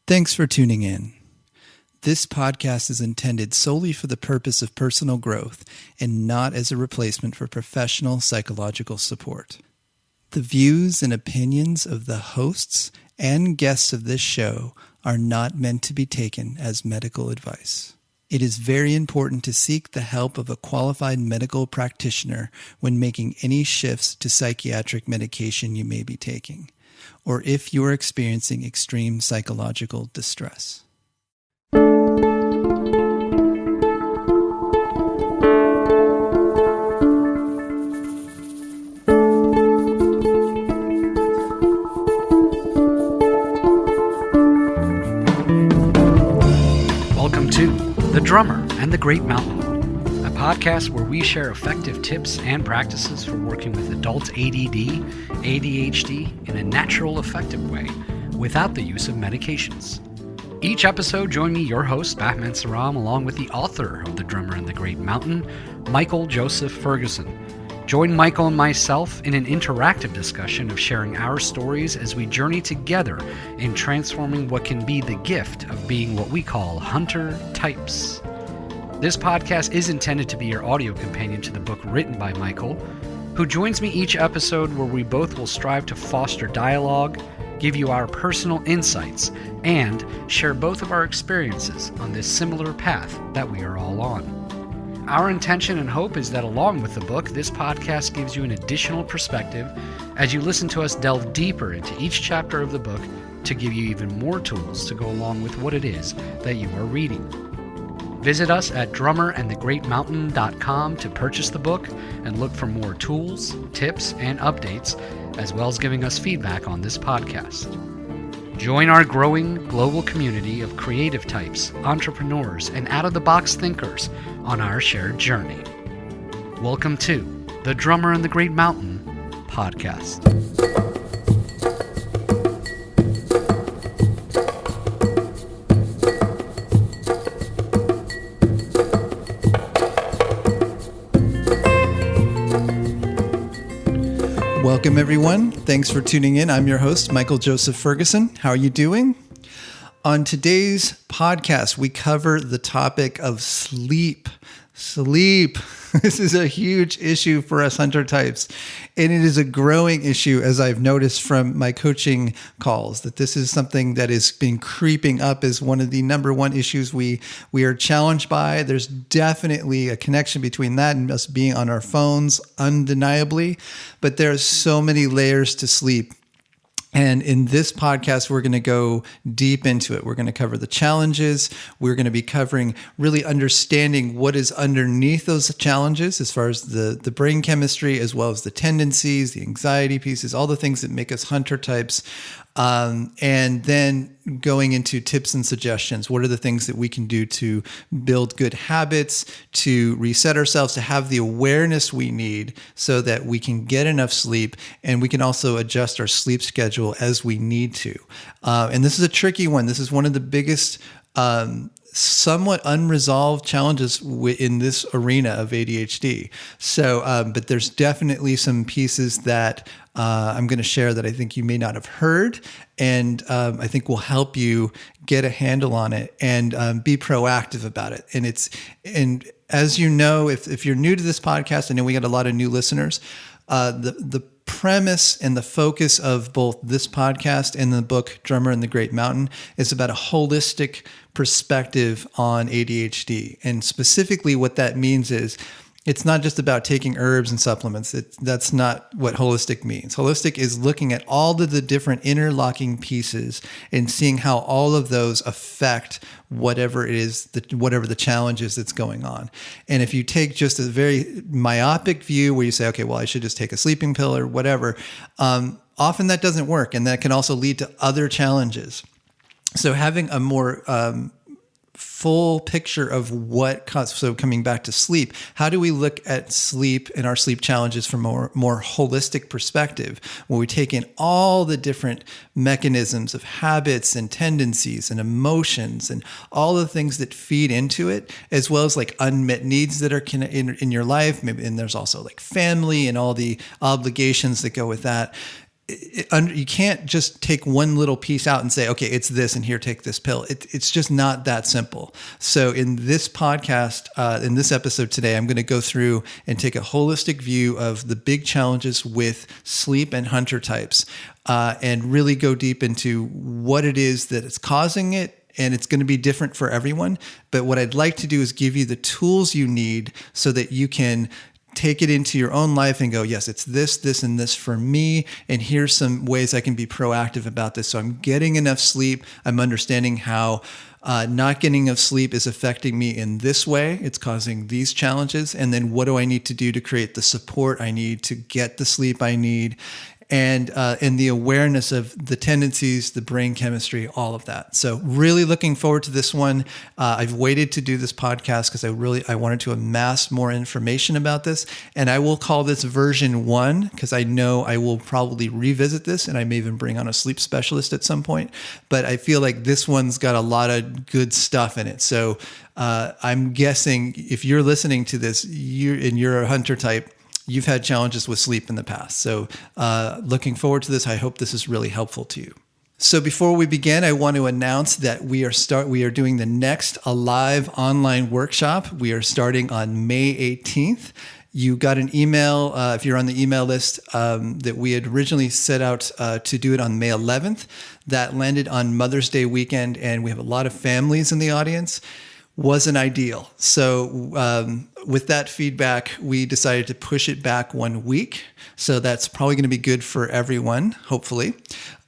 Thanks for tuning in. This podcast is intended solely for the purpose of personal growth and not as a replacement for professional psychological support. The views and opinions of the hosts and guests of this show are not meant to be taken as medical advice. It is very important to seek the help of a qualified medical practitioner when making any shifts to psychiatric medication you may be taking, or if you are experiencing extreme psychological distress. Welcome to The Drummer and the Great Mountain, a podcast where we share effective tips and practices for working with adult ADD, ADHD in a natural, effective way without the use of medications. Each episode, join me, your host, Batman Saram, along with the author of The Drummer and the Great Mountain, Michael Joseph Ferguson. Join Michael and myself in an interactive discussion of sharing our stories as we journey together in transforming what can be the gift of being what we call hunter types. This podcast is intended to be your audio companion to the book written by Michael, who joins me each episode where we both will strive to foster dialogue, give you our personal insights, and share both of our experiences on this similar path that we are all on. Our intention and hope is that along with the book, this podcast gives you an additional perspective as you listen to us delve deeper into each chapter of the book to give you even more tools to go along with what it is that you are reading. Visit us at drummerandthegreatmountain.com to purchase the book and look for more tools, tips, and updates, as well as giving us feedback on this podcast. Join our growing global community of creative types, entrepreneurs, and out-of-the-box thinkers on our shared journey. Welcome to The Drummer and the Great Mountain podcast. Welcome, everyone. Thanks for tuning in. I'm your host, Michael Joseph Ferguson. How are you doing? On today's podcast, we cover the topic of sleep. Sleep. This is a huge issue for us hunter types, and it is a growing issue, as I've noticed from my coaching calls, that this is something that is been creeping up as one of the number one issues we are challenged by. There's definitely a connection between that and us being on our phones, undeniably, but there's so many layers to sleep. And in this podcast, we're going to go deep into it. We're going to cover the challenges. We're going to be covering really understanding what is underneath those challenges as far as the brain chemistry, as well as the tendencies, the anxiety pieces, all the things that make us hunter types. And then going into tips and suggestions. What are the things that we can do to build good habits, to reset ourselves, to have the awareness we need so that we can get enough sleep, and we can also adjust our sleep schedule as we need to. And this is a tricky one. This is one of the biggest somewhat unresolved challenges in this arena of ADHD. So, but there's definitely some pieces that I'm going to share that I think you may not have heard, and I think will help you get a handle on it and be proactive about it. And as you know, if you're new to this podcast, I know we got a lot of new listeners. The premise and the focus of both this podcast and the book Drummer and the Great Mountain is about a holistic perspective on ADHD. And specifically what that means is it's not just about taking herbs and supplements. That's not what holistic means. Holistic is looking at all of the different interlocking pieces and seeing how all of those affect whatever it is, whatever the challenge is that's going on. And if you take just a very myopic view where you say, okay, well, I should just take a sleeping pill or whatever, often that doesn't work. And that can also lead to other challenges. So having a more full picture of so coming back to sleep, how do we look at sleep and our sleep challenges from a more holistic perspective, where we take in all the different mechanisms of habits and tendencies and emotions and all the things that feed into it, as well as like unmet needs that are in your life. Maybe, and there's also like family and all the obligations that go with that. you can't just take one little piece out and say, okay, it's this, and here, take this pill. It's just not that simple. So in this podcast, in this episode today, I'm going to go through and take a holistic view of the big challenges with sleep and hunter types, and really go deep into what it is that is causing it. And it's going to be different for everyone. But what I'd like to do is give you the tools you need so that you can take it into your own life and go, yes, it's this, this, and this for me. And here's some ways I can be proactive about this. So I'm getting enough sleep. I'm understanding how not getting enough sleep is affecting me in this way. It's causing these challenges. And then what do I need to do to create the support I need to get the sleep I need? And the awareness of the tendencies, the brain chemistry, all of that. So really looking forward to this one. I've waited to do this podcast because I wanted to amass more information about this. And I will call this version 1 because I know I will probably revisit this, and I may even bring on a sleep specialist at some point. But I feel like this one's got a lot of good stuff in it. So I'm guessing if you're listening to this, you're a hunter type, you've had challenges with sleep in the past. So looking forward to this. I hope this is really helpful to you. So before we begin, I want to announce that we are doing the next Alive online workshop. We are starting on May 18th. You got an email, if you're on the email list, that we had originally set out to do it on May 11th. That landed on Mother's Day weekend, and we have a lot of families in the audience. Wasn't ideal. So with that feedback, we decided to push it back 1 week. So that's probably going to be good for everyone, hopefully.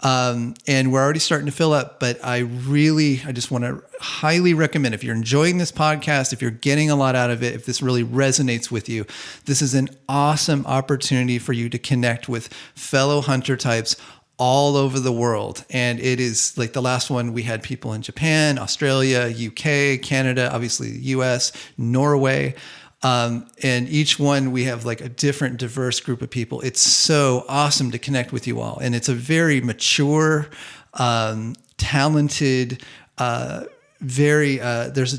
And we're already starting to fill up, but I just want to highly recommend, if you're enjoying this podcast, if you're getting a lot out of it, if this really resonates with you, this is an awesome opportunity for you to connect with fellow hunter types all over the world. And it is like the last one, we had people in Japan, Australia, UK, Canada, obviously the US, Norway. And each one, we have like a different diverse group of people. It's so awesome to connect with you all. And it's a very mature, talented, there's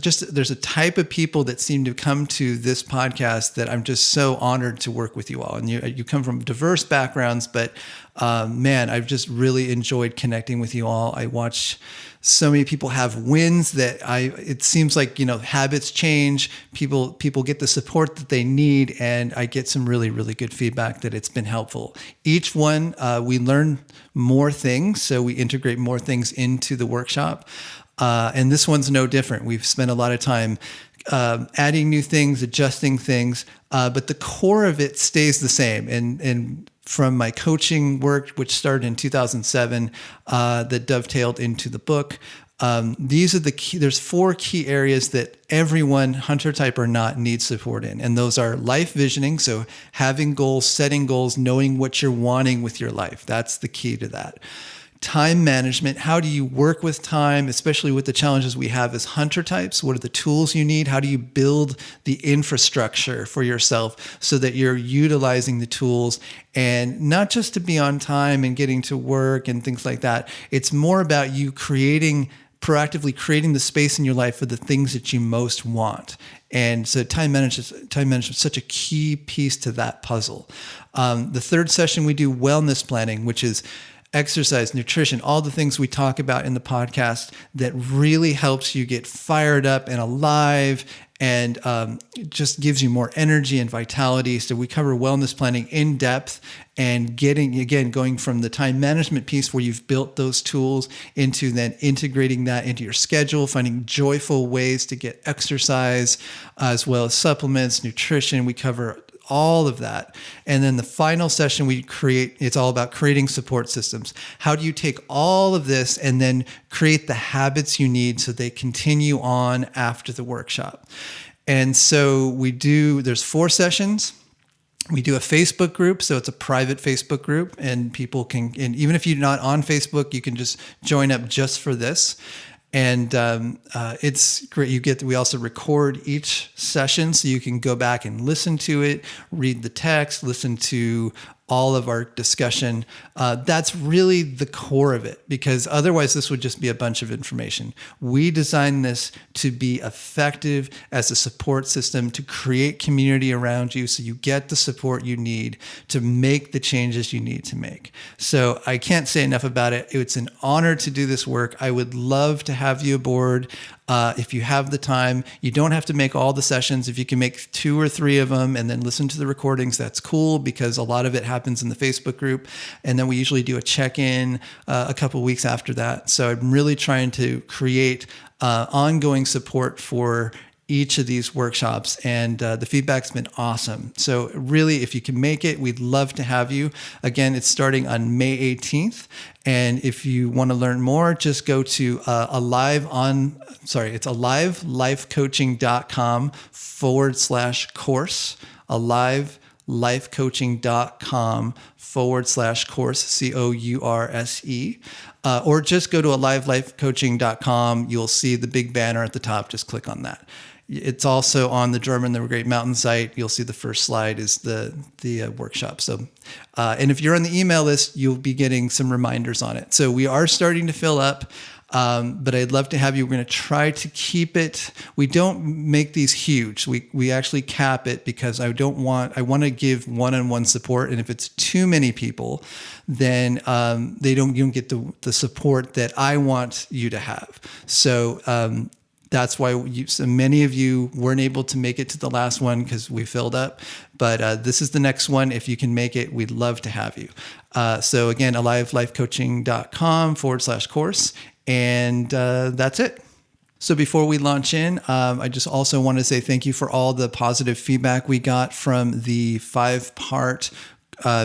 a type of people that seem to come to this podcast that I'm just so honored to work with you all. And you come from diverse backgrounds, but man, I've just really enjoyed connecting with you all. I watch so many people have wins that it seems like, habits change, people get the support that they need, and I get some really, really good feedback that it's been helpful. Each one, we learn more things, so we integrate more things into the workshop. And this one's no different. We've spent a lot of time adding new things, adjusting things, but the core of it stays the same. And from my coaching work, which started in 2007, that dovetailed into the book, these are the key. There's 4 key areas that everyone, hunter type or not, needs support in. And those are life visioning. So having goals, setting goals, knowing what you're wanting with your life. That's the key to that. Time management. How do you work with time, especially with the challenges we have as hunter types? What are the tools you need? How do you build the infrastructure for yourself so that you're utilizing the tools, and not just to be on time and getting to work and things like that. It's more about you proactively creating the space in your life for the things that you most want. And so time management is such a key piece to that puzzle. The third session, we do wellness planning, which is exercise, nutrition, all the things we talk about in the podcast that really helps you get fired up and alive, and just gives you more energy and vitality. So we cover wellness planning in depth, and going from the time management piece where you've built those tools into then integrating that into your schedule, finding joyful ways to get exercise, as well as supplements, nutrition. We cover all of that. And then the final session it's all about creating support systems. How do you take all of this and then create the habits you need so they continue on after the workshop? And so there's 4 sessions. We do a Facebook group, so it's a private Facebook group, and people can, and even if you're not on Facebook, you can just join up just for this. And it's great. We also record each session, so you can go back and listen to it, read the text, listen to all of our discussion. That's really the core of it, because otherwise this would just be a bunch of information. We designed this to be effective as a support system, to create community around you so you get the support you need to make the changes you need to make. So I can't say enough about it. It's an honor to do this work. I would love to have you aboard. If you have the time, you don't have to make all the sessions. If you can make 2 or 3 of them and then listen to the recordings, that's cool, because a lot of it happens in the Facebook group. And then we usually do a check-in a couple weeks after that. So I'm really trying to create ongoing support for each of these workshops, and the feedback's been awesome. So really, if you can make it, we'd love to have you. Again, it's starting on May 18th. And if you want to learn more, just go to alivelifecoaching.com/course, alivelifecoaching.com/course, COURSE. Or just go to alivelifecoaching.com. You'll see the big banner at the top. Just click on that. It's also on the Drum and the Great Mountain site. You'll see the first slide is the workshop. So, and if you're on the email list, you'll be getting some reminders on it. So we are starting to fill up. But I'd love to have you. We're going to try to keep it. We don't make these huge. We actually cap it, because I want to give one-on-one support. And if it's too many people, then you don't get the support that I want you to have. So that's why so many of you weren't able to make it to the last one, because we filled up. But this is the next one. If you can make it, we'd love to have you. So again, alivelifecoaching.com/course. And that's it. So before we launch in, I just also want to say thank you for all the positive feedback we got from the 5-part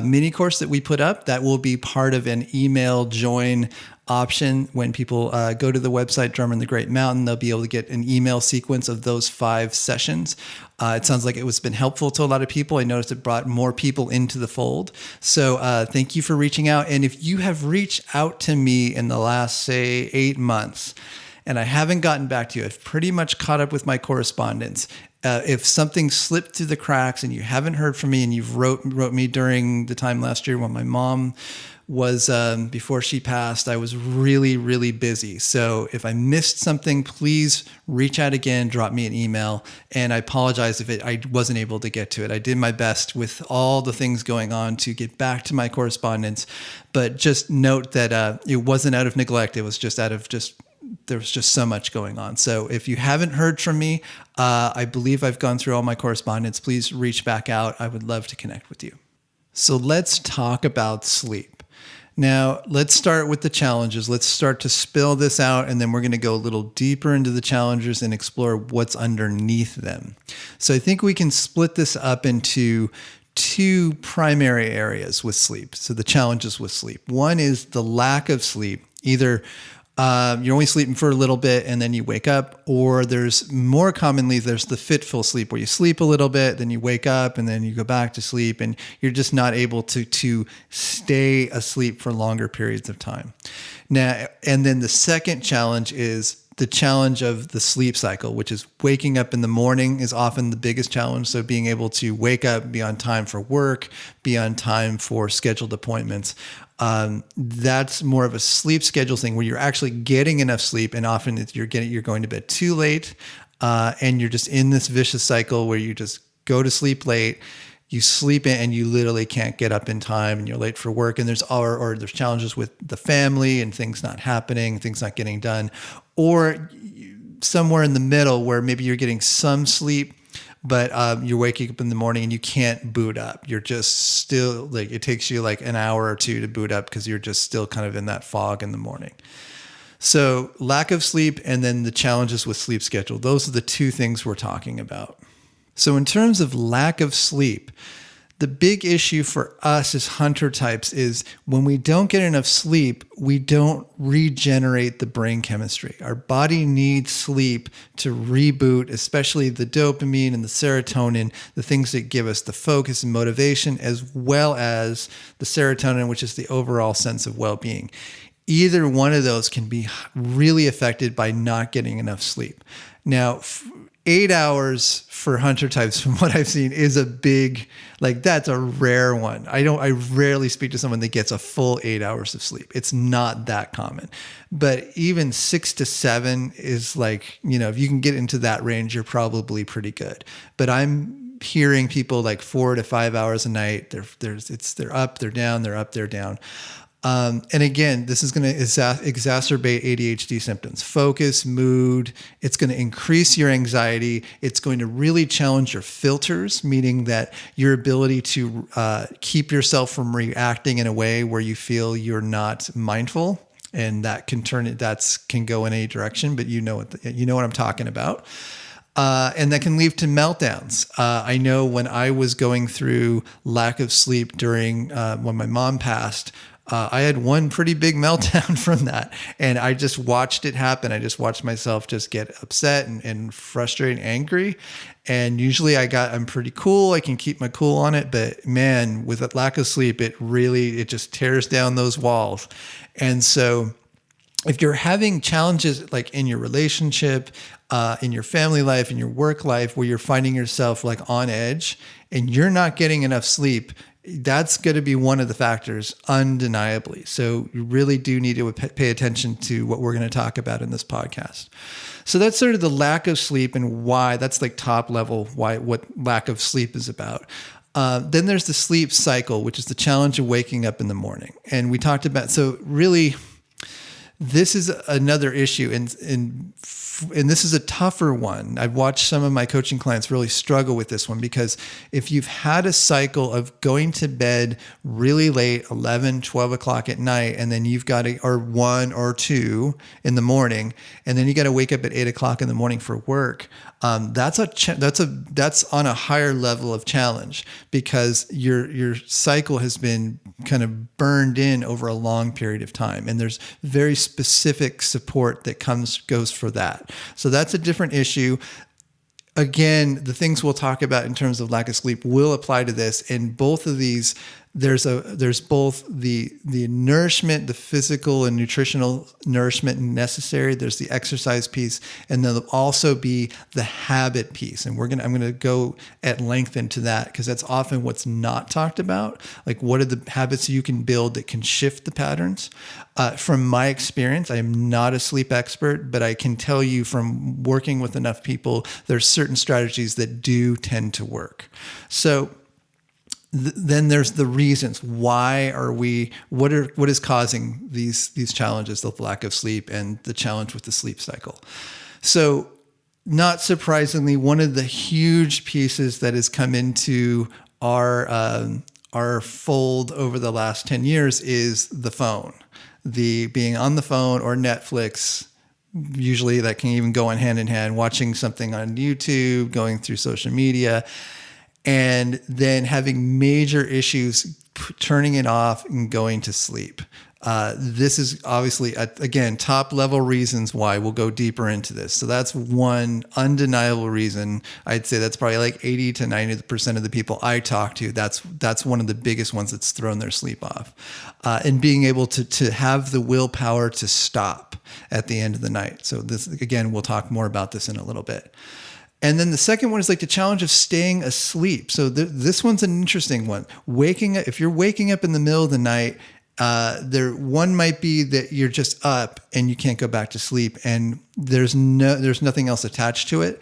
mini course that we put up. That will be part of an email join option. When people go to the website, Drum in the Great Mountain, they'll be able to get an email sequence of those 5 sessions. It sounds like it was been helpful to a lot of people. I noticed it brought more people into the fold. So thank you for reaching out. And if you have reached out to me in the last, say, 8 months, and I haven't gotten back to you, I've pretty much caught up with my correspondence. If something slipped through the cracks and you haven't heard from me, and you've wrote me during the time last year when my mom was, before she passed, I was really, really busy. So if I missed something, please reach out again, drop me an email. And I apologize if I wasn't able to get to it. I did my best with all the things going on to get back to my correspondence. But just note that it wasn't out of neglect. It was just there was just so much going on. So if you haven't heard from me, I believe I've gone through all my correspondence. Please reach back out. I would love to connect with you. So let's talk about sleep. Now, let's start with the challenges. Let's start to spill this out, and then we're going to go a little deeper into the challenges and explore what's underneath them. So I think we can split this up into 2 primary areas with sleep. So the challenges with sleep. One is the lack of sleep. Either you're only sleeping for a little bit and then you wake up, or there's the fitful sleep where you sleep a little bit, then you wake up and then you go back to sleep, and you're just not able to stay asleep for longer periods of time. Now, and then the second challenge is the challenge of the sleep cycle, which is waking up in the morning is often the biggest challenge. So being able to wake up, be on time for work, be on time for scheduled appointments. That's more of a sleep schedule thing where you're actually getting enough sleep, and often you're going to bed too late, and you're just in this vicious cycle where you just go to sleep late, you sleep in, and you literally can't get up in time, and you're late for work. And there's challenges with the family and things not happening, things not getting done, or somewhere in the middle where maybe you're getting some sleep, but you're waking up in the morning and you can't boot up. You're just still it takes you like an hour or 2 to boot up because you're just still kind of in that fog in the morning. So lack of sleep, and then the challenges with sleep schedule. Those are the 2 things we're talking about. So in terms of lack of sleep, the big issue for us as hunter types is when we don't get enough sleep, we don't regenerate the brain chemistry. Our body needs sleep to reboot, especially the dopamine and the serotonin, the things that give us the focus and motivation, as well as the serotonin, which is the overall sense of well-being. Either one of those can be really affected by not getting enough sleep. Now, 8 hours for hunter types, from what I've seen, is a big, like, that's a rare one. I rarely speak to someone that gets a full 8 hours of sleep. It's not that common. But even 6 to 7 is like, if you can get into that range, you're probably pretty good. But I'm hearing people like 4 to 5 hours a night. They're up, they're down, they're up, they're down. And again, this is going to exacerbate ADHD symptoms, focus, mood. It's going to increase your anxiety. It's going to really challenge your filters, meaning that your ability to keep yourself from reacting in a way where you feel you're not mindful, and that can can go in any direction. But you know what I'm talking about. And that can lead to meltdowns. I know when I was going through lack of sleep during when my mom passed, I had one pretty big meltdown from that, and I just watched it happen. I just watched myself just get upset and frustrated, and angry. And usually I'm pretty cool. I can keep my cool on it, but man, with that lack of sleep, it just tears down those walls. And so if you're having challenges like in your relationship, in your family life, in your work life, where you're finding yourself like on edge and you're not getting enough sleep, that's going to be one of the factors, undeniably. So you really do need to pay attention to what we're going to talk about in this podcast. So that's sort of the lack of sleep and why. That's like top level, what lack of sleep is about. Then there's the sleep cycle, which is the challenge of waking up in the morning. And we talked about, so really, this is another issue, and this is a tougher one. I've watched some of my coaching clients really struggle with this one, because if you've had a cycle of going to bed really late, 11, 12 o'clock at night, and then you've got or 1 or 2 in the morning, and then you got to wake up at 8 o'clock in the morning for work, that's on a higher level of challenge, because your cycle has been kind of burned in over a long period of time, and there's very specific support that goes for that. So that's a different issue. Again, the things we'll talk about in terms of lack of sleep will apply to this. And both of these, there's both the nourishment, the physical and nutritional nourishment necessary. There's the exercise piece, and then there'll also be the habit piece. And I'm going to go at length into that, because that's often what's not talked about. Like, what are the habits you can build that can shift the patterns? From my experience, I am not a sleep expert, but I can tell you from working with enough people, there's certain strategies that do tend to work. So then there's the reasons. Why are what is causing these challenges, the lack of sleep and the challenge with the sleep cycle? So not surprisingly, one of the huge pieces that has come into our fold over the last 10 years is the phone. The being on the phone or Netflix, usually that can even go on hand in hand, watching something on YouTube, going through social media, and then having major issues turning it off and going to sleep. This is obviously, again, top level reasons why. We'll go deeper into this. So that's one undeniable reason. I'd say that's probably like 80 to 90% of the people I talk to. That's one of the biggest ones that's thrown their sleep off. And being able to have the willpower to stop at the end of the night. So this, again, we'll talk more about this in a little bit. And then the second one is like the challenge of staying asleep. So this one's an interesting one. If you're waking up in the middle of the night, one might be that you're just up and you can't go back to sleep, and there's nothing else attached to it.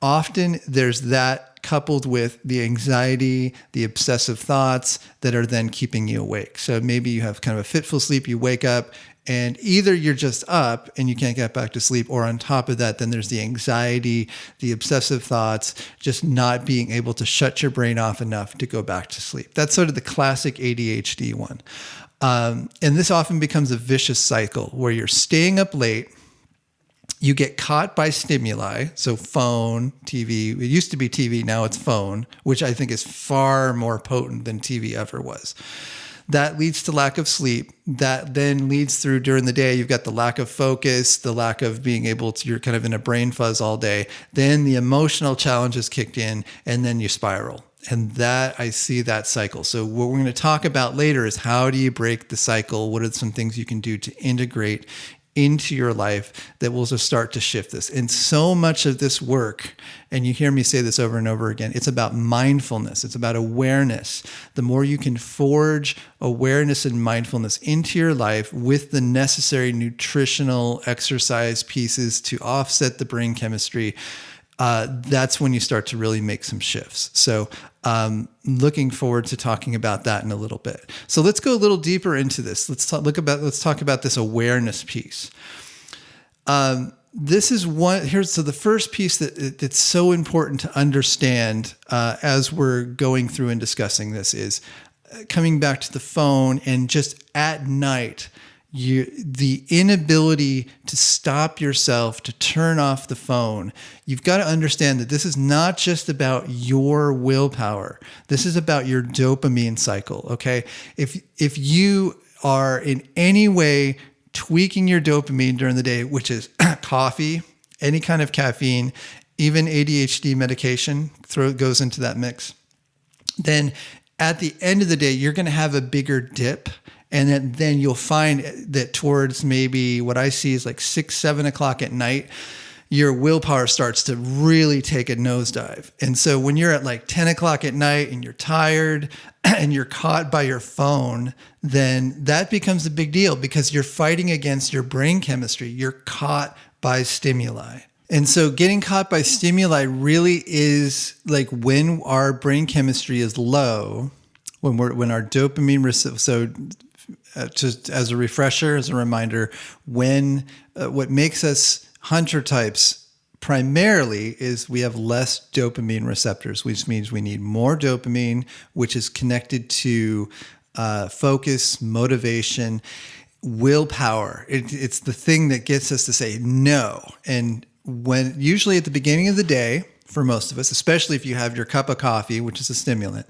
Often there's that coupled with the anxiety, the obsessive thoughts that are then keeping you awake. So maybe you have kind of a fitful sleep, you wake up, and either you're just up and you can't get back to sleep, or on top of that, then there's the anxiety, the obsessive thoughts, just not being able to shut your brain off enough to go back to sleep. That's sort of the classic ADHD one. And this often becomes a vicious cycle where you're staying up late, you get caught by stimuli, so phone, TV. It used to be TV, now it's phone, which I think is far more potent than TV ever was. That leads to lack of sleep. That then leads through during the day. You've got the lack of focus, the lack of being able to, you're kind of in a brain fuzz all day. Then the emotional challenges kicked in, and then you spiral. And that, I see that cycle. So what we're going to talk about later is how do you break the cycle? What are some things you can do to integrate into your life that will just start to shift this. And so much of this work, and you hear me say this over and over again, it's about mindfulness. It's about awareness. The more you can forge awareness and mindfulness into your life with the necessary nutritional exercise pieces to offset the brain chemistry, that's when you start to really make some shifts. So looking forward to talking about that in a little bit. So let's go a little deeper into this. Let's talk about this awareness piece. This is so the first piece that's so important to understand as we're going through and discussing this is coming back to the phone and just at night, the inability to stop yourself, to turn off the phone. You've got to understand that this is not just about your willpower. This is about your dopamine cycle, okay? If you are in any way tweaking your dopamine during the day, which is coffee, any kind of caffeine, even ADHD medication goes into that mix, then at the end of the day, you're going to have a bigger dip. And then you'll find that towards maybe what I see is like 6, 7 o'clock at night, your willpower starts to really take a nosedive. And so when you're at like 10 o'clock at night and you're tired and you're caught by your phone, then that becomes a big deal because you're fighting against your brain chemistry. You're caught by stimuli. And so getting caught by stimuli really is like when our brain chemistry is low, when our dopamine, so just as a refresher, as a reminder, what makes us hunter types primarily is we have less dopamine receptors, which means we need more dopamine, which is connected to focus, motivation, willpower. It's the thing that gets us to say no. And when usually at the beginning of the day, for most of us, especially if you have your cup of coffee, which is a stimulant,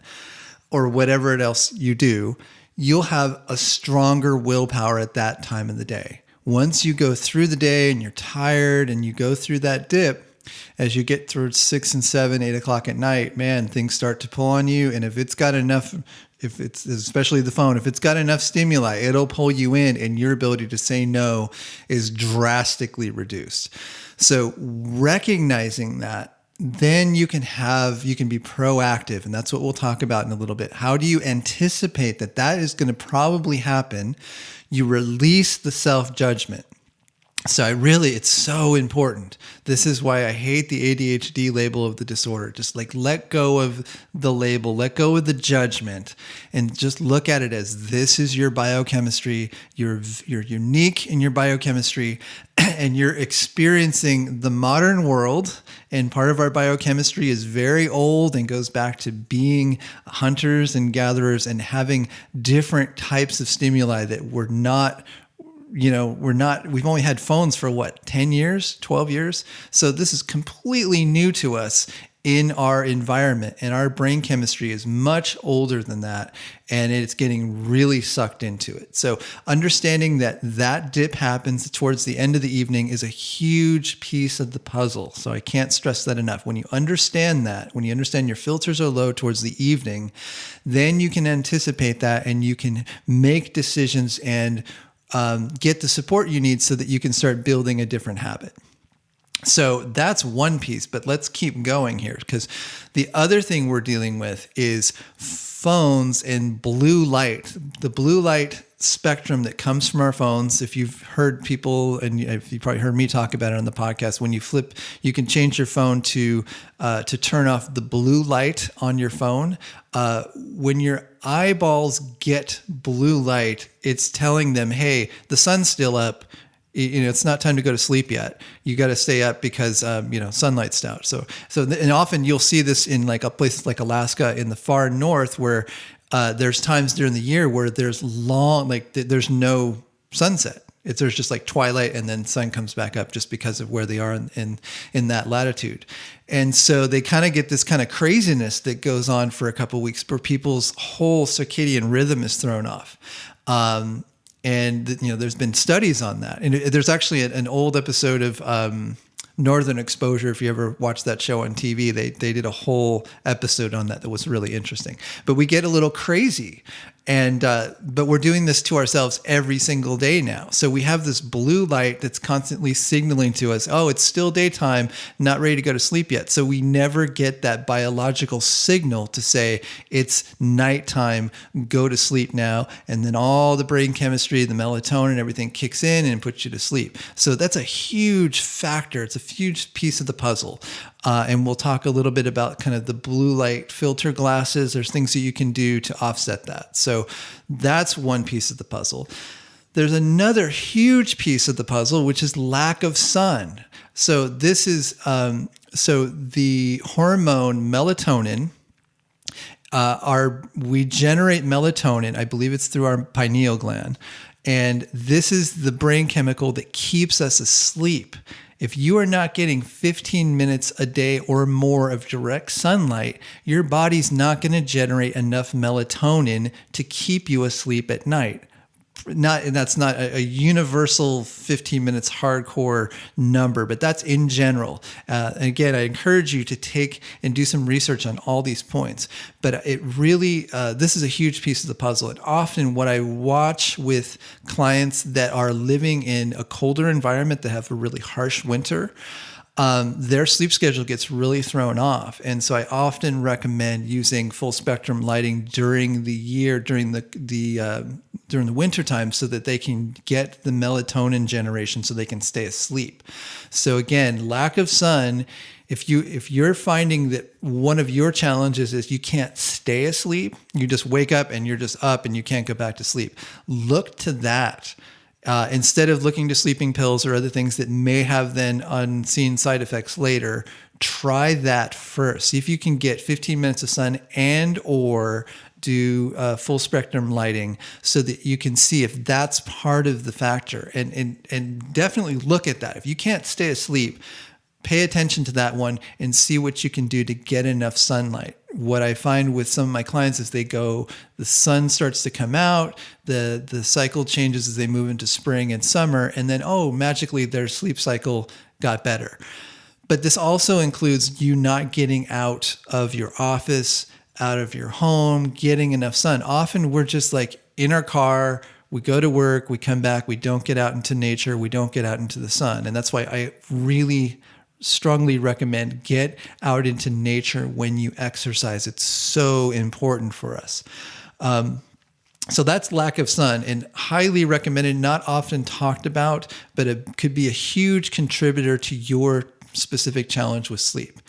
or whatever else you do, you'll have a stronger willpower at that time of the day. Once you go through the day and you're tired and you go through that dip, as you get towards 6 and 7, 8 o'clock at night, man, things start to pull on you. And if it's got enough, especially the phone, if it's got enough stimuli, it'll pull you in and your ability to say no is drastically reduced. So recognizing that, then you can be proactive. And that's what we'll talk about in a little bit. How do you anticipate that is going to probably happen? You release the self-judgment. So it's so important. This is why I hate the ADHD label of the disorder. Just like let go of the label, let go of the judgment, and just look at it as this is your biochemistry. You're unique in your biochemistry, and you're experiencing the modern world. And part of our biochemistry is very old and goes back to being hunters and gatherers and having different types of stimuli that we've only had phones for 10 years, 12 years. So this is completely new to us in our environment, and our brain chemistry is much older than that, and it's getting really sucked into it. So understanding that dip happens towards the end of the evening is a huge piece of the puzzle. So I can't stress that enough. When you understand that, when you understand your filters are low towards the evening, then you can anticipate that and you can make decisions and get the support you need so that you can start building a different habit. So that's one piece, but let's keep going here because the other thing we're dealing with is phones and blue light. The blue light spectrum that comes from our phones. If you've heard people, and if you probably heard me talk about it on the podcast, when you flip, you can change your phone to turn off the blue light on your phone. When your eyeballs get blue light, it's telling them, hey, the sun's still up. It's not time to go to sleep yet. You got to stay up because, sunlight's out. And often you'll see this in like a place like Alaska in the far north where there's times during the year where there's there's no sunset. There's just like twilight and then sun comes back up just because of where they are in that latitude. And so they kind of get this kind of craziness that goes on for a couple of weeks where people's whole circadian rhythm is thrown off. And there's been studies on that. And there's actually an old episode of Northern Exposure. If you ever watched that show on TV, they did a whole episode on that was really interesting. But we get a little crazy. And but we're doing this to ourselves every single day now. So we have this blue light that's constantly signaling to us, oh, it's still daytime, not ready to go to sleep yet. So we never get that biological signal to say it's nighttime, go to sleep now. And then all the brain chemistry, the melatonin, everything kicks in and puts you to sleep. So that's a huge factor. It's a huge piece of the puzzle. And we'll talk a little bit about kind of the blue light filter glasses. There's things that you can do to offset that. So that's one piece of the puzzle. There's another huge piece of the puzzle, which is lack of sun. So this is, so the hormone melatonin, we generate melatonin, I believe it's through our pineal gland. And this is the brain chemical that keeps us asleep. If you are not getting 15 minutes a day or more of direct sunlight, your body's not going to generate enough melatonin to keep you asleep at night. And that's not a universal 15 minutes hardcore number, but that's in general. And again, I encourage you to take and do some research on all these points. But it really, this is a huge piece of the puzzle. And often what I watch with clients that are living in a colder environment, that have a really harsh winter, their sleep schedule gets really thrown off. And so I often recommend using full spectrum lighting during the year, during the winter time, so that they can get the melatonin generation so they can stay asleep. So again, lack of sun, if you're finding that one of your challenges is you can't stay asleep, you just wake up and you're just up and you can't go back to sleep, look to that. Instead of looking to sleeping pills or other things that may have then unseen side effects later, try that first. See if you can get 15 minutes of sun and or do full spectrum lighting so that you can see if that's part of the factor. And definitely look at that. If you can't stay asleep, pay attention to that one and see what you can do to get enough sunlight. What I find with some of my clients is the sun starts to come out, the cycle changes as they move into spring and summer, and then, magically their sleep cycle got better. But this also includes you not getting out of your office, out of your home, getting enough sun. Often we're just like in our car, we go to work, we come back, we don't get out into nature, we don't get out into the sun. And that's why I really strongly recommend get out into nature when you exercise. It's so important for us. So that's lack of sun, and highly recommended, not often talked about, but it could be a huge contributor to your specific challenge with sleep.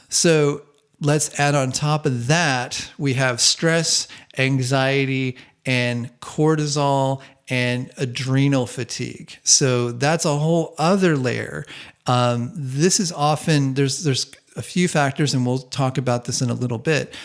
So let's add on top of that, we have stress, anxiety, and cortisol and adrenal fatigue. So that's a whole other layer. This is often, there's a few factors, and we'll talk about this in a little bit.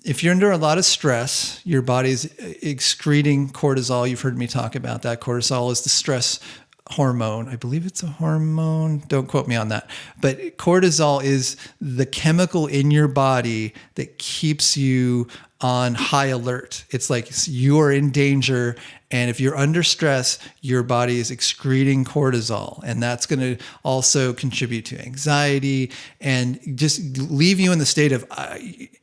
If you're under a lot of stress, your body's excreting cortisol. You've heard me talk about that. Cortisol is the stress hormone. I believe it's a hormone. Don't quote me on that. But cortisol is the chemical in your body that keeps you on high alert. It's like you are in danger. And if you're under stress, your body is excreting cortisol. And that's going to also contribute to anxiety and just leave you in the state of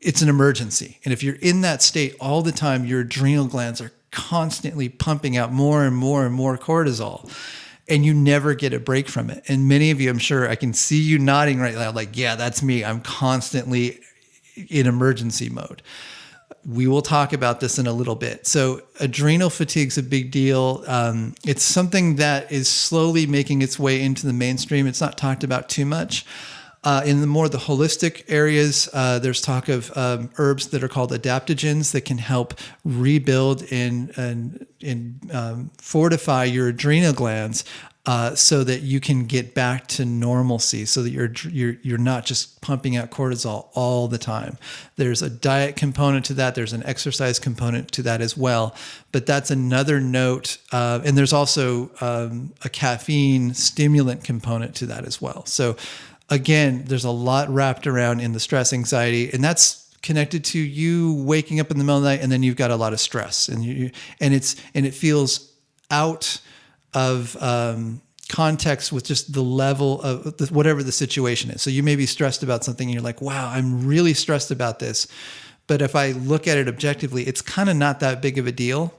it's an emergency. And if you're in that state all the time, your adrenal glands are constantly pumping out more and more and more cortisol. And you never get a break from it. And many of you, I'm sure, I can see you nodding right now, like, yeah, that's me. I'm constantly in emergency mode. We will talk about this in a little bit. So adrenal fatigue is a big deal. It's something that is slowly making its way into the mainstream. It's not talked about too much. In the holistic areas, there's talk of herbs that are called adaptogens that can help rebuild and fortify your adrenal glands so that you can get back to normalcy, so that you're not just pumping out cortisol all the time. There's a diet component to that. There's an exercise component to that as well. But that's another note. And there's also a caffeine stimulant component to that as well. So again, there's a lot wrapped around in the stress, anxiety, and that's connected to you waking up in the middle of the night, and then you've got a lot of stress, and it feels out of context with just the level of whatever the situation is. So you may be stressed about something, and you're like, "Wow, I'm really stressed about this," But if I look at it objectively, it's kind of not that big of a deal.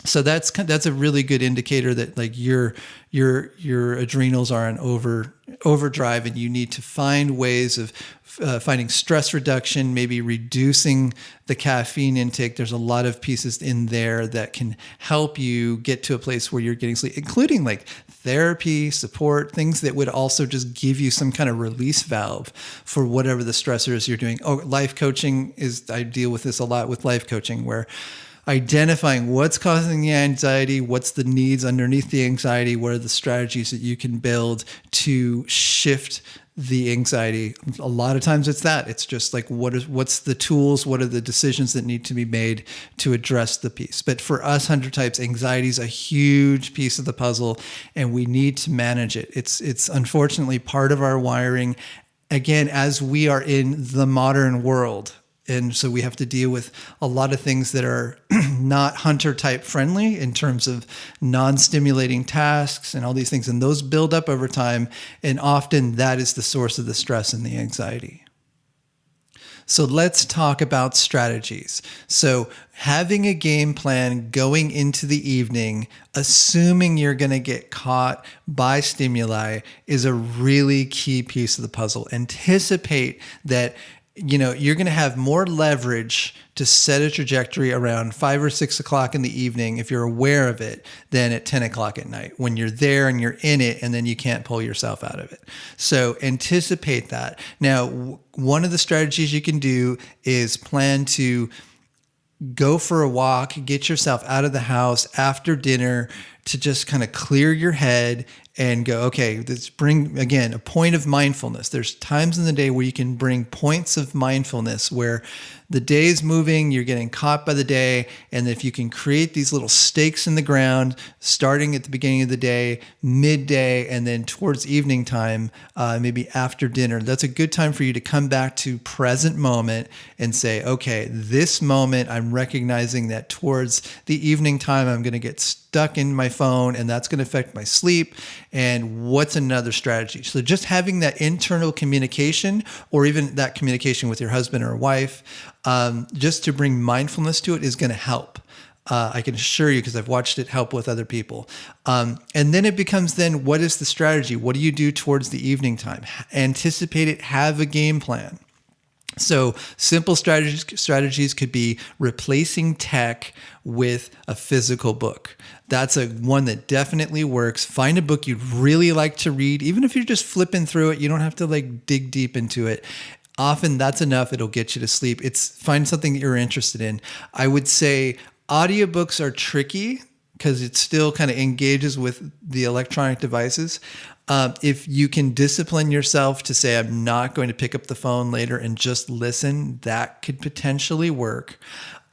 So that's a really good indicator that like your adrenals are on overdrive, and you need to find ways of finding stress reduction, maybe reducing the caffeine intake. There's a lot of pieces in there that can help you get to a place where you're getting sleep, including like therapy, support, things that would also just give you some kind of release valve for whatever the stressors you're doing. Oh, life coaching I deal with this a lot with life coaching, where identifying what's causing the anxiety, what's the needs underneath the anxiety, what are the strategies that you can build to shift the anxiety. A lot of times it's just like what's the tools, what are the decisions that need to be made to address the piece. But for us 100 types, anxiety is a huge piece of the puzzle, and we need to manage it. It's unfortunately part of our wiring, again, as we are in the modern world. And so we have to deal with a lot of things that are not hunter type friendly in terms of non-stimulating tasks and all these things. And those build up over time. And often that is the source of the stress and the anxiety. So let's talk about strategies. So having a game plan going into the evening, assuming you're going to get caught by stimuli, is a really key piece of the puzzle. Anticipate that you're going to have more leverage to set a trajectory around 5 or 6 o'clock in the evening, if you're aware of it, than at 10 o'clock at night when you're there and you're in it and then you can't pull yourself out of it. So anticipate that. Now, one of the strategies you can do is plan to go for a walk, get yourself out of the house after dinner to just kind of clear your head and go, okay, let's bring, again, a point of mindfulness. There's times in the day where you can bring points of mindfulness where the day is moving, you're getting caught by the day. And if you can create these little stakes in the ground, starting at the beginning of the day, midday, and then towards evening time, maybe after dinner, that's a good time for you to come back to present moment and say, okay, this moment, I'm recognizing that towards the evening time, I'm going to get stuck in my phone and that's going to affect my sleep. And what's another strategy? So just having that internal communication, or even that communication with your husband or wife, just to bring mindfulness to it, is going to help. I can assure you, because I've watched it help with other people. And then it becomes what is the strategy? What do you do towards the evening time? Anticipate it, have a game plan. So simple strategies could be replacing tech with a physical book. That's one that definitely works. Find a book you'd really like to read. Even if you're just flipping through it, you don't have to dig deep into it. Often that's enough. It'll get you to sleep. Find something that you're interested in. I would say audiobooks are tricky because it still kind of engages with the electronic devices. If you can discipline yourself to say, I'm not going to pick up the phone later and just listen, that could potentially work.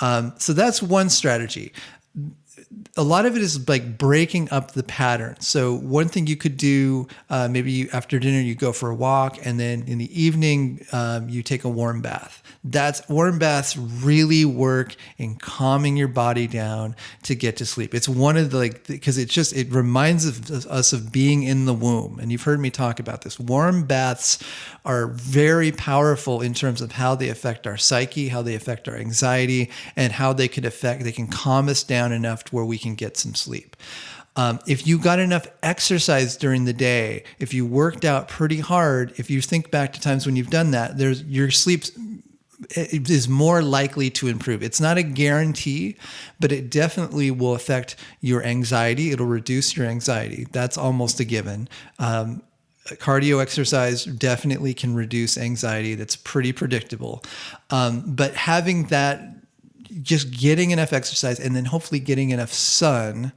So that's one strategy. A lot of it is like breaking up the pattern. So one thing you could do, maybe after dinner, you go for a walk, and then in the evening, you take a warm bath. Warm baths really work in calming your body down to get to sleep. It's one of because it reminds us of being in the womb. And you've heard me talk about this. Warm baths are very powerful in terms of how they affect our psyche, how they affect our anxiety, and how they can calm us down enough to where we can get some sleep. If you got enough exercise during the day, if you worked out pretty hard, if you think back to times when you've done that, your sleep is more likely to improve. It's not a guarantee, but it definitely will affect your anxiety. It'll reduce your anxiety. That's almost a given. Cardio exercise definitely can reduce anxiety. That's pretty predictable. But having that, just getting enough exercise and then hopefully getting enough sun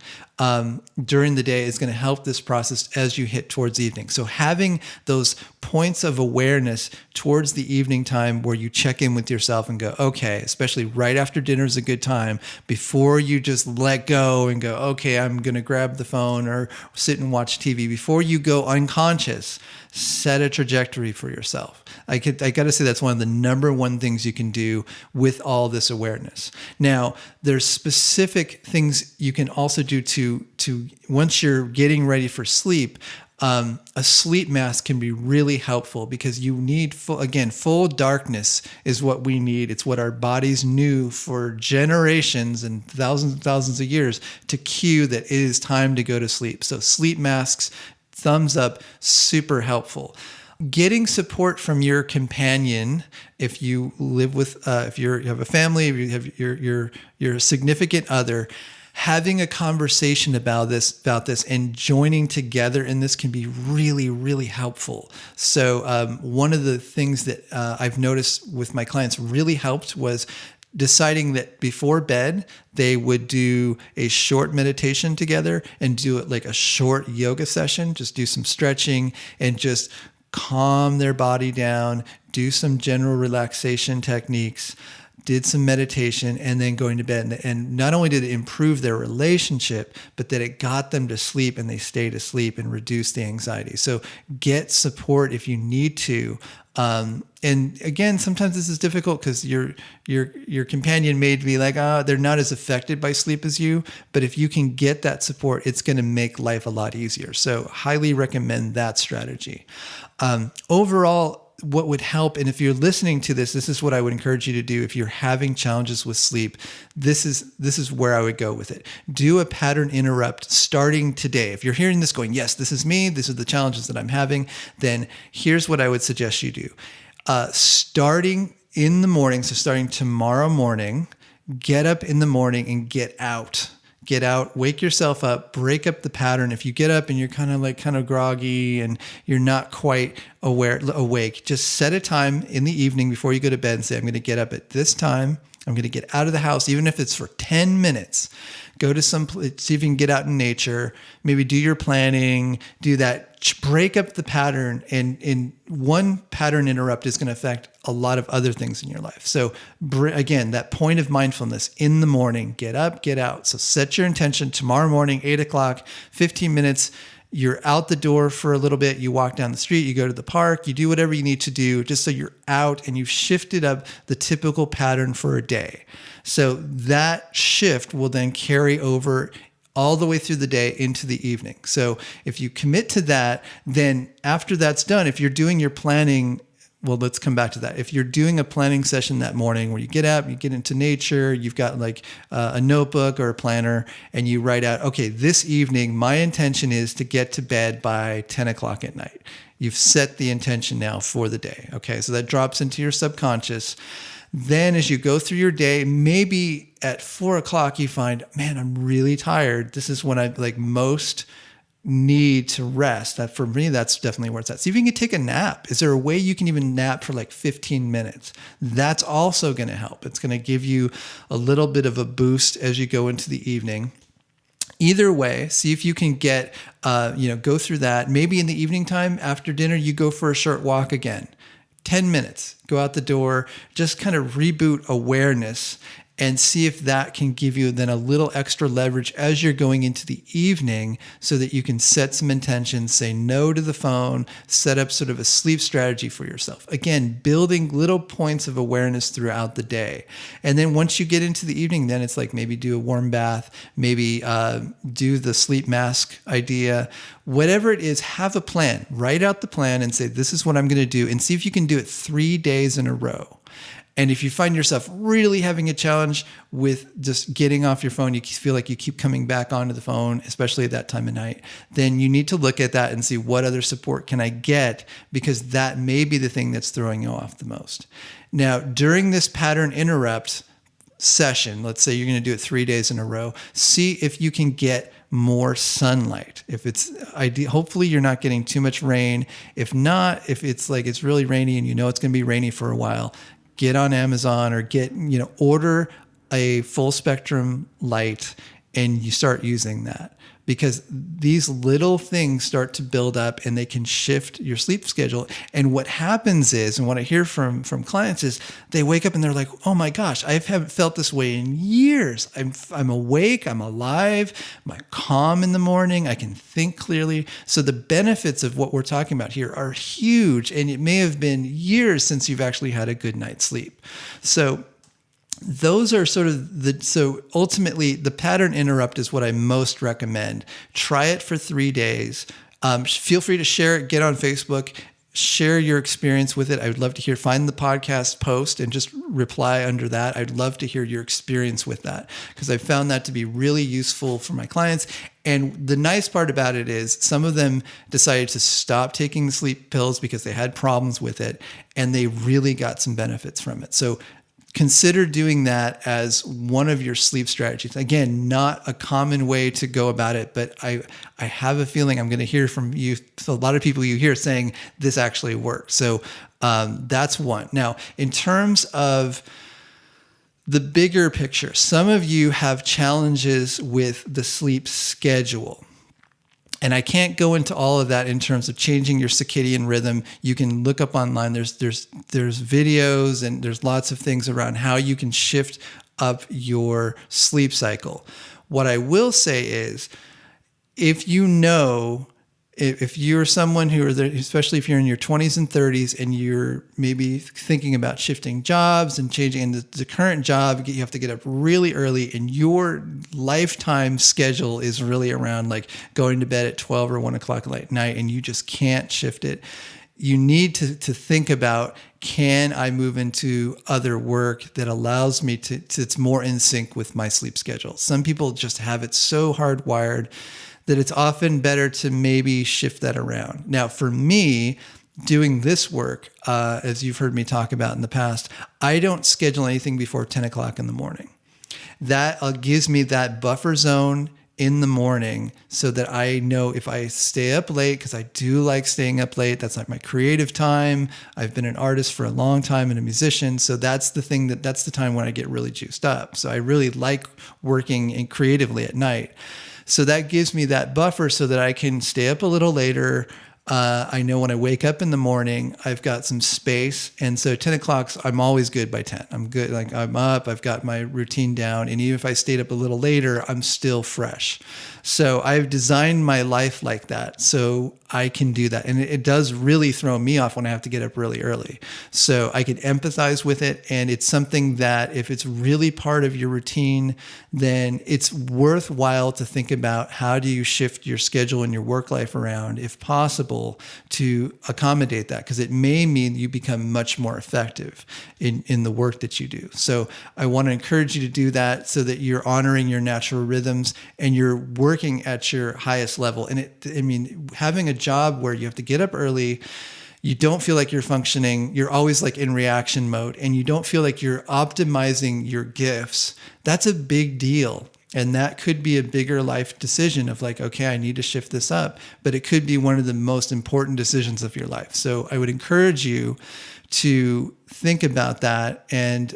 during the day is going to help this process as you hit towards evening. So having those points of awareness towards the evening time where you check in with yourself and go, okay, especially right after dinner is a good time, before you just let go and go, okay, I'm going to grab the phone or sit and watch TV. Before you go unconscious, set a trajectory for yourself. I got to say that's one of the number one things you can do with all this awareness. Now, there's specific things you can also do to once you're getting ready for sleep. A sleep mask can be really helpful because you need full darkness is what we need. It's what our bodies knew for generations and thousands of years to cue that it is time to go to sleep. So sleep masks, thumbs up, super helpful. Getting support from your companion, if you live with, if you have a family, if you have your significant other, having a conversation about this and joining together in this can be really, really helpful. So one of the things that I've noticed with my clients really helped was deciding that before bed, they would do a short meditation together and do it like a short yoga session, just do some stretching and just calm their body down, do some general relaxation techniques, did some meditation, and then going to bed. And not only did it improve their relationship, but that it got them to sleep and they stayed asleep and reduced the anxiety. So get support if you need to. And again, sometimes this is difficult because your companion may be like, they're not as affected by sleep as you. But if you can get that support, it's going to make life a lot easier. So highly recommend that strategy. Overall, what would help, and if you're listening to this is what I would encourage you to do. If you're having challenges with sleep, this is where I would go with it. Do a pattern interrupt starting today. If you're hearing this going, yes, this is me, these are the challenges that I'm having, then here's what I would suggest you do. Starting in the morning, so starting tomorrow morning, get up in the morning and get out. Get out, wake yourself up, break up the pattern. If you get up and you're kind of groggy and you're not quite awake, just set a time in the evening before you go to bed and say, I'm going to get up at this time. I'm going to get out of the house, even if it's for 10 minutes. Go to some place, see if you can get out in nature, maybe do your planning, do that, break up the pattern. And one pattern interrupt is going to affect a lot of other things in your life. So again, that point of mindfulness in the morning, get up, get out. So set your intention tomorrow morning, 8:00, 15 minutes. You're out the door for a little bit. You walk down the street, you go to the park, you do whatever you need to do just so you're out and you've shifted up the typical pattern for a day. So that shift will then carry over all the way through the day into the evening. So if you commit to that, then after that's done, if you're doing your planning, well, let's come back to that. If you're doing a planning session that morning where you get up, you get into nature, you've got like a notebook or a planner and you write out, okay, this evening, my intention is to get to bed by 10 o'clock at night. You've set the intention now for the day. Okay. So that drops into your subconscious. Then as you go through your day, maybe at 4 o'clock, you find, man, I'm really tired. This is when I most need to rest. That for me, that's definitely where it's at. See if you can take a nap. Is there a way you can even nap for 15 minutes? That's also going to help. It's going to give you a little bit of a boost as you go into the evening. Either way, see if you can get, go through that. Maybe in the evening time after dinner, you go for a short walk again. 10 minutes, go out the door, just kind of reboot awareness and see if that can give you then a little extra leverage as you're going into the evening so that you can set some intentions, say no to the phone, set up sort of a sleep strategy for yourself. Again, building little points of awareness throughout the day. And then once you get into the evening, then it's like maybe do a warm bath, maybe do the sleep mask idea. Whatever it is, have a plan. Write out the plan and say, this is what I'm going to do, and see if you can do it 3 days in a row. And if you find yourself really having a challenge with just getting off your phone, you feel like you keep coming back onto the phone, especially at that time of night, then you need to look at that and see what other support can I get, because that may be the thing that's throwing you off the most. Now, during this pattern interrupt session, let's say you're going to do it 3 days in a row, see if you can get more sunlight. If it's ideal, hopefully you're not getting too much rain. If not, if it's it's really rainy and you know it's going to be rainy for a while, get on Amazon or order a full spectrum light and you start using that, because these little things start to build up and they can shift your sleep schedule. And what happens is, and what I hear from clients is, they wake up and they're like, oh my gosh, I haven't felt this way in years. I'm awake, I'm alive, I'm calm in the morning, I can think clearly. So the benefits of what we're talking about here are huge, and it may have been years since you've actually had a good night's sleep. So those are sort of so ultimately the pattern interrupt is what I most recommend. Try it for 3 days. Feel free to share it, get on Facebook, share your experience with it. I would love to hear, find the podcast post and just reply under that. I'd love to hear your experience with that because I found that to be really useful for my clients. And the nice part about it is some of them decided to stop taking the sleep pills because they had problems with it and they really got some benefits from it. So consider doing that as one of your sleep strategies. Again, not a common way to go about it, but I have a feeling I'm going to hear from you. So a lot of people you hear saying this actually works. So that's one. Now, in terms of the bigger picture, some of you have challenges with the sleep schedule. And I can't go into all of that in terms of changing your circadian rhythm. You can look up online. There's videos and there's lots of things around how you can shift up your sleep cycle. What I will say is, if you're someone who are there, especially if you're in your 20s and 30s and you're maybe thinking about shifting jobs and changing, and the current job, you have to get up really early and your lifetime schedule is really around like going to bed at 12 or 1 o'clock at night and you just can't shift it. You need to think about, can I move into other work that allows me to it's more in sync with my sleep schedule? Some people just have it so hardwired that it's often better to maybe shift that around. Now, for me, doing this work, as you've heard me talk about in the past, I don't schedule anything before 10 o'clock in the morning. That gives me that buffer zone in the morning so that I know if I stay up late, because I do like staying up late, that's like my creative time. I've been an artist for a long time and a musician. So that's the time when I get really juiced up. So I really like working creatively at night. So that gives me that buffer so that I can stay up a little later. I know when I wake up in the morning, I've got some space. And so 10 o'clock, I'm always good by 10. I'm good. Like I'm up, I've got my routine down. And even if I stayed up a little later, I'm still fresh. So I've designed my life like that so I can do that. And it does really throw me off when I have to get up really early. So I can empathize with it. And it's something that if it's really part of your routine, then it's worthwhile to think about how do you shift your schedule and your work life around, if possible, to accommodate that, because it may mean you become much more effective in the work that you do. So I want to encourage you to do that so that you're honoring your natural rhythms and you're working at your highest level. And having a job where you have to get up early, you don't feel like you're functioning, you're always like in reaction mode, and you don't feel like you're optimizing your gifts, that's a big deal. And that could be a bigger life decision of like, okay, I need to shift this up, but it could be one of the most important decisions of your life. So I would encourage you to think about that. And,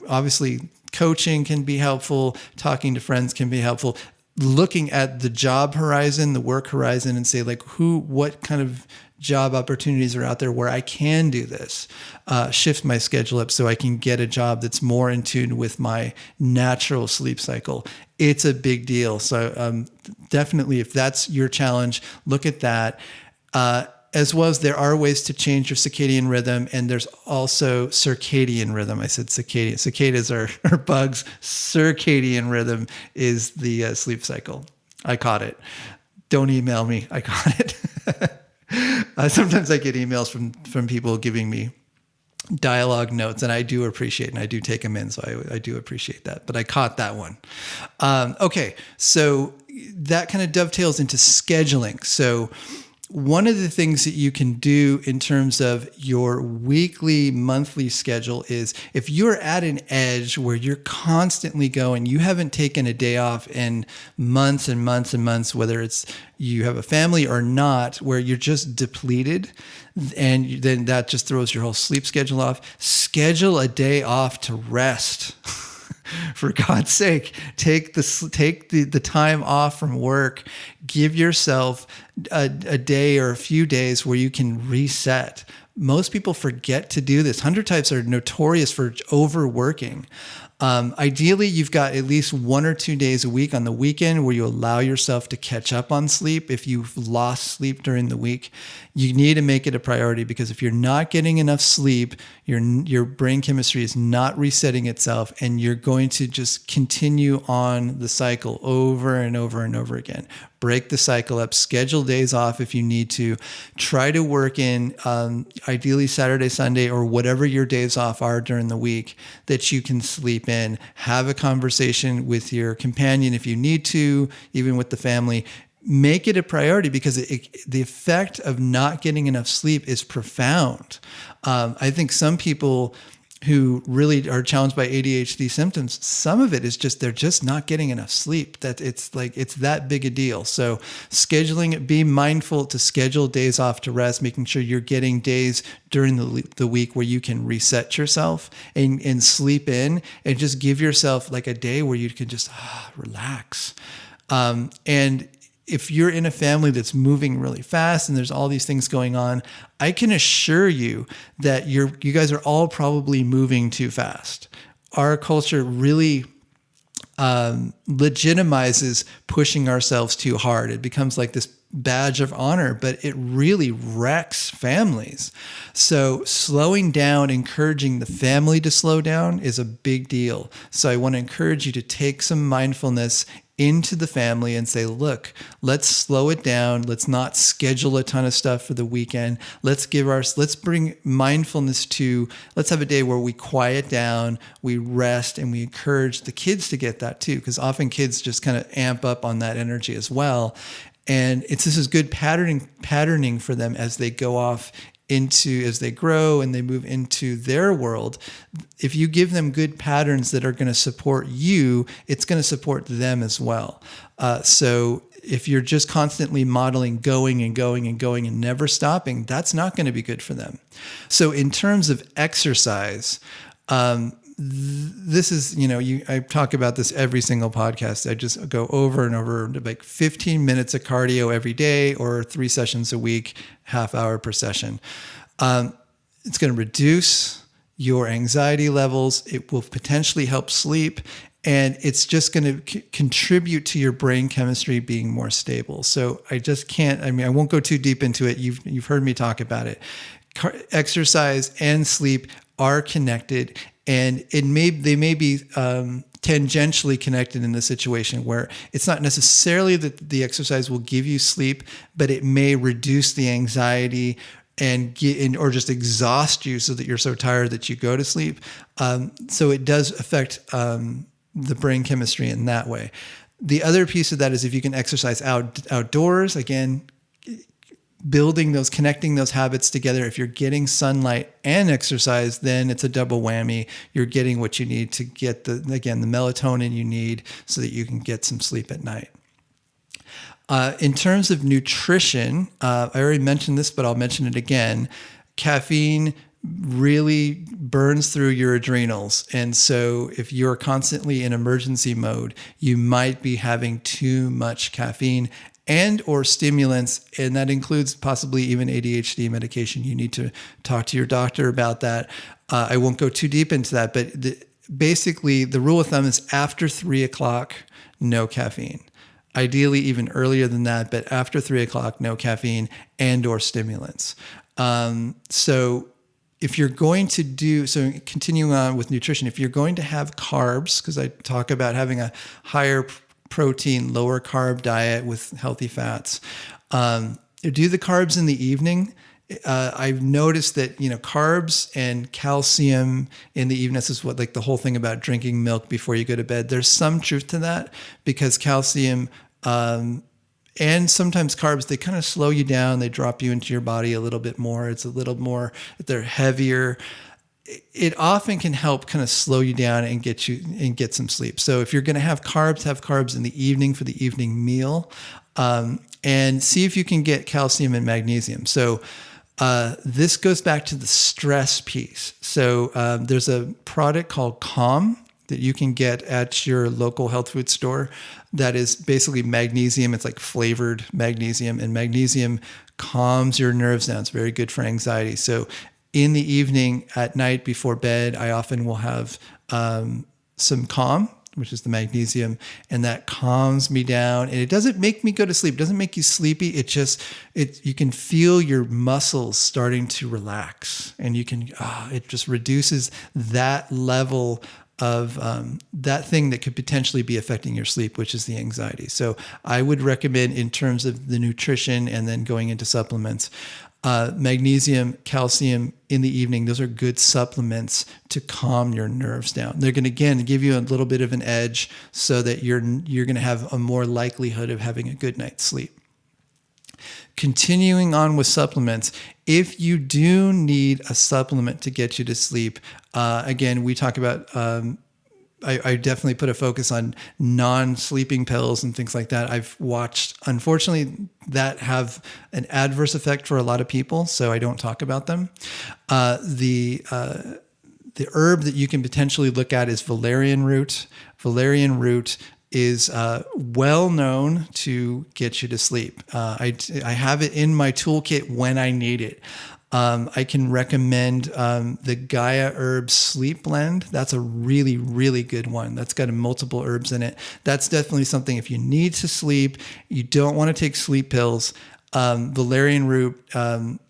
obviously coaching can be helpful. Talking to friends can be helpful. Looking at the job horizon, the work horizon, and say like, what kind of job opportunities are out there where I can do this, shift my schedule up so I can get a job that's more in tune with my natural sleep cycle. It's a big deal. So definitely, if that's your challenge, look at that. As well as there are ways to change your circadian rhythm, and there's also circadian rhythm. I said circadian. Cicadas are bugs. Circadian rhythm is the sleep cycle. I caught it. Don't email me. I caught it. Sometimes I get emails from people giving me dialogue notes, and I do appreciate, and I do take them in. So I do appreciate that, but I caught that one. Okay. So that kind of dovetails into scheduling. So one of the things that you can do in terms of your weekly, monthly schedule is if you're at an edge where you're constantly going, you haven't taken a day off in months and months and months, whether it's you have a family or not, where you're just depleted, and then that just throws your whole sleep schedule off. Schedule a day off to rest. For God's sake, take the time off from work. Give yourself a day or a few days where you can reset. Most people forget to do this. 100 types are notorious for overworking. Ideally, you've got at least 1 or 2 days a week on the weekend where you allow yourself to catch up on sleep. If you've lost sleep during the week, you need to make it a priority, because if you're not getting enough sleep, your brain chemistry is not resetting itself, and you're going to just continue on the cycle over and over and over again. break the cycle up, schedule days off if you need to, try to work in ideally Saturday, Sunday, or whatever your days off are during the week that you can sleep in. Have a conversation with your companion if you need to, even with the family. Make it a priority, because the effect of not getting enough sleep is profound. I think some people who really are challenged by ADHD symptoms, some of it is just they're just not getting enough sleep. That it's that big a deal. So scheduling it, be mindful to schedule days off to rest, making sure you're getting days during the week where you can reset yourself and sleep in, and just give yourself like a day where you can just relax. And if you're in a family that's moving really fast and there's all these things going on, I can assure you that you guys are all probably moving too fast. Our culture really legitimizes pushing ourselves too hard. It becomes like this badge of honor, but it really wrecks families. So slowing down, encouraging the family to slow down is a big deal. So I want to encourage you to take some mindfulness into the family and say, look, let's slow it down. Let's not schedule a ton of stuff for the weekend. Let's bring mindfulness to, let's have a day where we quiet down, we rest, and we encourage the kids to get that too. Because often kids just kind of amp up on that energy as well. And this is good patterning for them as they go off as they grow and they move into their world. If you give them good patterns that are going to support you, it's going to support them as well. So if you're just constantly modeling going and going and going and never stopping, that's not going to be good for them. So in terms of exercise, this is, I talk about this every single podcast. I just go over and over, like 15 minutes of cardio every day or 3 sessions a week, half hour per session. It's going to reduce your anxiety levels. It will potentially help sleep, and it's just going to contribute to your brain chemistry being more stable. So I won't go too deep into it. You've heard me talk about it. Exercise and sleep are connected, and they may be tangentially connected in the situation where it's not necessarily that the exercise will give you sleep, but it may reduce the anxiety or just exhaust you so that you're so tired that you go to sleep. So it does affect the brain chemistry in that way. The other piece of that is if you can exercise outdoors, again, connecting those habits together. If you're getting sunlight and exercise, then it's a double whammy. You're getting what you need to get the melatonin you need so that you can get some sleep at night. In terms of nutrition, I already mentioned this, but I'll mention it again. Caffeine really burns through your adrenals. And so if you're constantly in emergency mode, you might be having too much caffeine and or stimulants, and that includes possibly even ADHD medication. You need to talk to your doctor about that. I won't go too deep into that, but basically the rule of thumb is after 3 o'clock, no caffeine. Ideally even earlier than that, but after 3 o'clock, no caffeine and or stimulants. So if you're going to continuing on with nutrition, if you're going to have carbs, because I talk about having a higher protein, lower carb diet with healthy fats. Do the carbs in the evening. I've noticed that, carbs and calcium in the evening, this is what the whole thing about drinking milk before you go to bed. There's some truth to that because calcium and sometimes carbs, they kind of slow you down. They drop you into your body a little bit more. It's a little more, they're heavier. It often can help kind of slow you down and get some sleep. So if you're going to have carbs in the evening for the evening meal, and see if you can get calcium and magnesium. So this goes back to the stress piece. So there's a product called Calm that you can get at your local health food store that is basically magnesium. It's like flavored magnesium, and magnesium calms your nerves down. It's very good for anxiety. So in the evening, at night before bed, I often will have some Calm, which is the magnesium, and that calms me down. And it doesn't make me go to sleep. It doesn't make you sleepy. You can feel your muscles starting to relax, and it just reduces that level of that thing that could potentially be affecting your sleep, which is the anxiety. So I would recommend, in terms of the nutrition and then going into supplements, magnesium, calcium in the evening. Those are good supplements to calm your nerves down. They're going to, again, give you a little bit of an edge so that you're going to have a more likelihood of having a good night's sleep. Continuing on with supplements, if you do need a supplement to get you to sleep, again, we talk about, I definitely put a focus on non-sleeping pills and things like that. I've watched, unfortunately, that have an adverse effect for a lot of people, so I don't talk about them. The herb that you can potentially look at is valerian root. Valerian root is well known to get you to sleep. I have it in my toolkit when I need it. I can recommend the Gaia Herbs Sleep Blend. That's a really, really good one. That's got multiple herbs in it. That's definitely something, if you need to sleep, you don't want to take sleep pills. Valerian root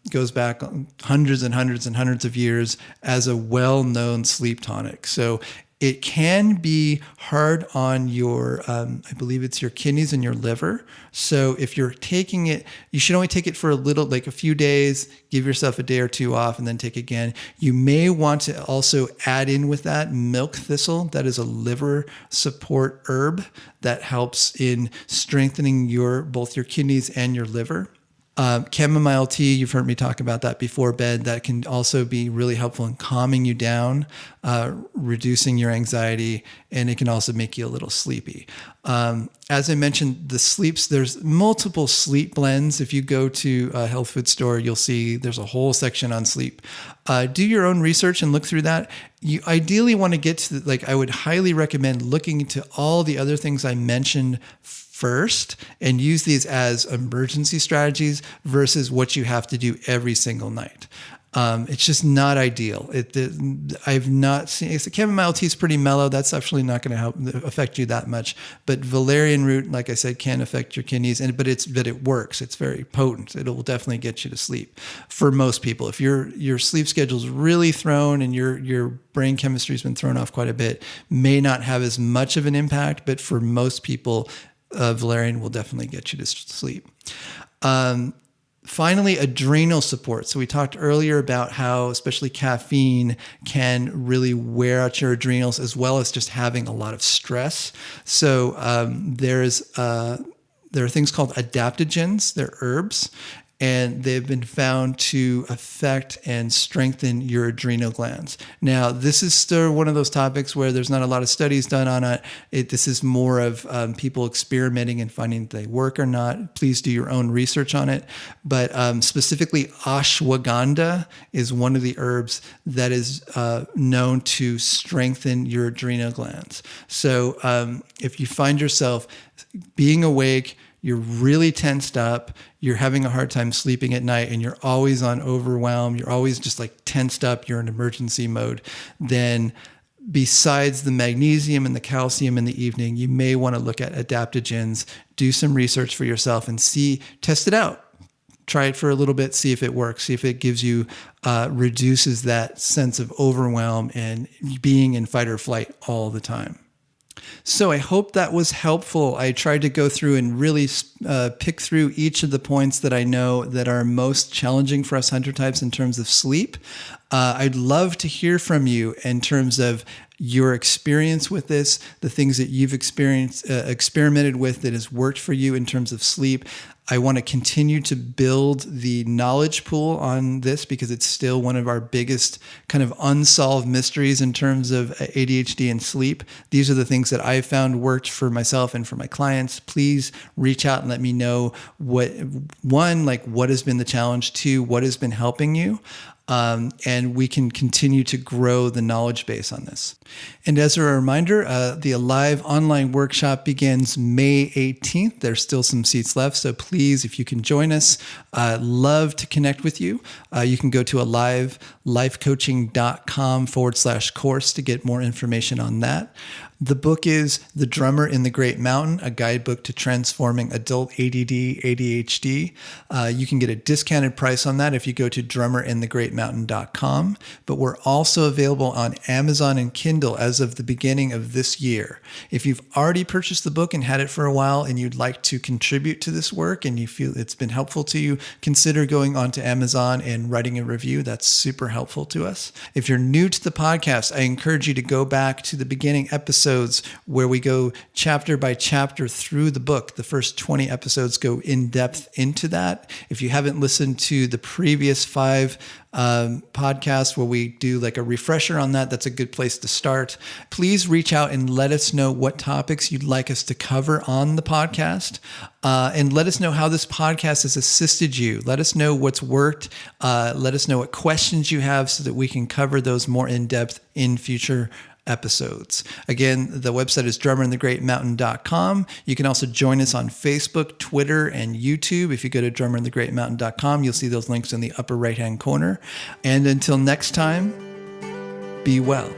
goes back hundreds and hundreds and hundreds of years as a well-known sleep tonic. So it can be hard on your, I believe it's your kidneys and your liver. So if you're taking it, you should only take it for a few days, give yourself a day or two off, and then take again. You may want to also add in with that milk thistle. That is a liver support herb that helps in strengthening both your kidneys and your liver. Chamomile tea, you've heard me talk about that before bed. That can also be really helpful in calming you down, reducing your anxiety, and it can also make you a little sleepy. As I mentioned, there's multiple sleep blends. If you go to a health food store, you'll see there's a whole section on sleep. Do your own research and look through that. You ideally want to get to, I would highly recommend looking into all the other things I mentioned first and use these as emergency strategies versus what you have to do every single night. It's just not ideal. I've not seen, chamomile tea is pretty mellow. That's actually not going to affect you that much. But valerian root, like I said, can affect your kidneys, but it works. It's very potent. It will definitely get you to sleep for most people. If your sleep schedule is really thrown and your brain chemistry has been thrown off quite a bit, may not have as much of an impact. But for most people, valerian will definitely get you to sleep. Finally, adrenal support. So we talked earlier about how especially caffeine can really wear out your adrenals, as well as just having a lot of stress. So there are things called adaptogens. They're herbs, and they've been found to affect and strengthen your adrenal glands. Now, this is still one of those topics where there's not a lot of studies done on it. This is more of people experimenting and finding if they work or not. Please do your own research on it. But specifically, ashwagandha is one of the herbs that is known to strengthen your adrenal glands. So if you find yourself being awake, you're really tensed up, you're having a hard time sleeping at night, and you're always on overwhelm, you're always just tensed up, you're in emergency mode, then besides the magnesium and the calcium in the evening, you may want to look at adaptogens, do some research for yourself and test it out. Try it for a little bit, see if it works, see if it gives you, reduces that sense of overwhelm and being in fight or flight all the time. So I hope that was helpful. I tried to go through and really pick through each of the points that I know that are most challenging for us hunter types in terms of sleep. I'd love to hear from you in terms of your experience with this, the things that you've experimented with that has worked for you in terms of sleep. I want to continue to build the knowledge pool on this because it's still one of our biggest kind of unsolved mysteries in terms of ADHD and sleep. These are the things that I've found worked for myself and for my clients. Please reach out and let me know what has been the challenge, two, what has been helping you. And we can continue to grow the knowledge base on this. And as a reminder, the Alive online workshop begins May 18th. There's still some seats left, so please, if you can join us, love to connect with you. You can go to alivelifecoaching.com/course to get more information on that. The book is The Drummer in the Great Mountain, a guidebook to transforming adult ADD, ADHD. You can get a discounted price on that if you go to drummerinthegreatmountain.com. drummerandthegreatmountain.com, but we're also available on Amazon and Kindle as of the beginning of this year. If you've already purchased the book and had it for a while and you'd like to contribute to this work and you feel it's been helpful to you, consider going onto Amazon and writing a review. That's super helpful to us. If you're new to the podcast, I encourage you to go back to the beginning episodes where we go chapter by chapter through the book. The first 20 episodes go in depth into that. If you haven't listened to the previous 5 podcasts where we do like a refresher on that, that's a good place to start. Please reach out and let us know what topics you'd like us to cover on the podcast. And let us know how this podcast has assisted you. Let us know what's worked. Let us know what questions you have so that we can cover those more in depth in future episodes. Again, the website is drummerandthegreatmountain.com. You can also join us on Facebook, Twitter, and YouTube. If you go to drummerandthegreatmountain.com, you'll see those links in the upper right-hand corner. And until next time, be well.